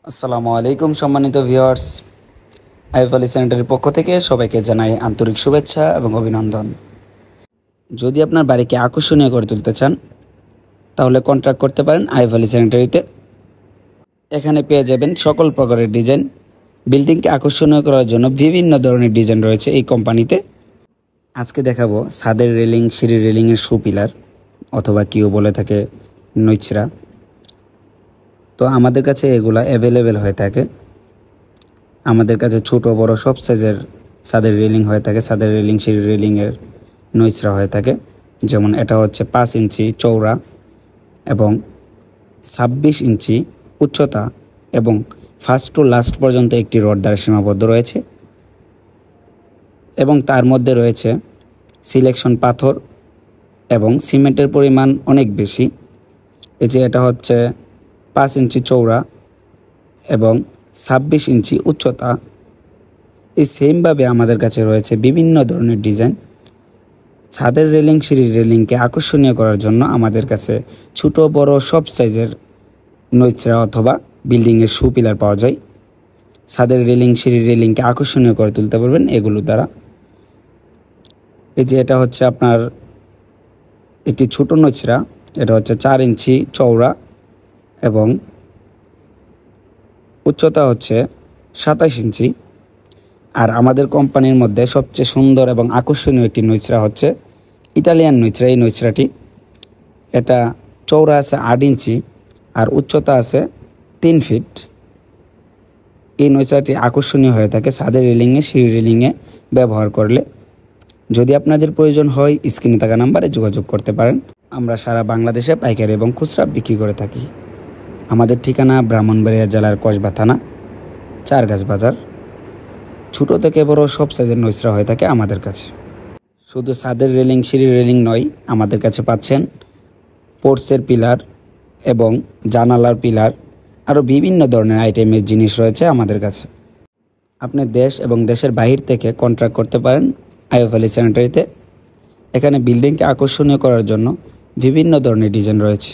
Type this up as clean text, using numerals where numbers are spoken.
আসসালামু আলাইকুম সম্মানিত ভিউয়ার্স, আইএফ আলী স্যানিটারির পক্ষ থেকে সবাইকে জানাই আন্তরিক শুভেচ্ছা এবং অভিনন্দন। যদি আপনার বাড়িকে আকর্ষণীয় করে তুলতে চান তাহলে কন্ট্রাক্ট করতে পারেন আইএফ আলী স্যানিটারিতে। এখানে পেয়ে যাবেন সকল প্রকারের ডিজাইন। বিল্ডিংকে আকর্ষণীয় করার জন্য বিভিন্ন ধরনের ডিজাইন রয়েছে এই কোম্পানিতে। আজকে দেখাবো ছাদের রেলিং, সিঁড়ির রেলিংয়ের শু পিলার অথবা কেউ বলে থাকে নৈচরা। তো আমাদের কাছে এগুলা অ্যাভেলেবেল হয়ে থাকে। আমাদের কাছে ছোট বড় সব সাইজের ছাদের রেলিং হয়ে থাকে। ছাদের রেলিং, সিঁড়ির রেলিংয়ের নৈচরা হয়ে থাকে। যেমন এটা হচ্ছে 5 ইঞ্চি চওড়া এবং 26 ইঞ্চি উচ্চতা এবং ফার্স্ট টু লাস্ট পর্যন্ত একটি রড দ্বারা সীমাবদ্ধ রয়েছে এবং তার মধ্যে রয়েছে সিলেকশন পাথর এবং সিমেন্টের পরিমাণ অনেক বেশি। এই যে এটা হচ্ছে 5 ইঞ্চি চওড়া এবং 26 ইঞ্চি উচ্চতা। এই সেমভাবে আমাদের কাছে রয়েছে বিভিন্ন ধরনের ডিজাইন। ছাদের রেলিং, সিঁড়ির রেলিংকে আকর্ষণীয় করার জন্য আমাদের কাছে ছোট বড় সব সাইজের নৈচরা অথবা বিল্ডিংয়ের শু পিলার পাওয়া যায়। ছাদের রেলিং, সিঁড়ির রেলিংকে আকর্ষণীয় করে তুলতে পারবেন এগুলো দ্বারা। এই যে এটা হচ্ছে আপনার একটি ছোট নৈচরা। এটা হচ্ছে 4 ইঞ্চি চওড়া এবং উচ্চতা হচ্ছে 27 ইঞ্চি। আর আমাদের কোম্পানির মধ্যে সবচেয়ে সুন্দর এবং আকর্ষণীয় একটি নৈচরা হচ্ছে ইতালিয়ান নৈচরা। এই নৈচরাটি এটা চওড়া আছে 8 ইঞ্চি আর উচ্চতা আছে 3 ফিট। এই নৈচরাটি আকর্ষণীয় হয়ে থাকে ছাদের রেলিংয়ে, সিঁড়ি রেলিংয়ে ব্যবহার করলে। যদি আপনাদের প্রয়োজন হয় স্ক্রিনে থাকা নাম্বারে যোগাযোগ করতে পারেন। আমরা সারা বাংলাদেশে পাইকারি এবং খুচরা বিক্রি করে থাকি। আমাদের ঠিকানা ব্রাহ্মণবাড়িয়া জেলার কসবা থানা, চারগাছ বাজার। ছোটো থেকে বড় সব সাইজের নৈচরা হয়ে থাকে আমাদের কাছে। শুধু ছাদের রেলিং, সিঁড়ির রেলিং নয়, আমাদের কাছে পাচ্ছেন পোর্টসের পিলার এবং জানালার পিলার, আরও বিভিন্ন ধরনের আইটেমের জিনিস রয়েছে আমাদের কাছে। আপনি দেশ এবং দেশের বাহির থেকে কন্ট্রাক্ট করতে পারেন আইএফ আলী স্যানিটারিতে। এখানে বিল্ডিংকে আকর্ষণীয় করার জন্য বিভিন্ন ধরনের ডিজাইন রয়েছে।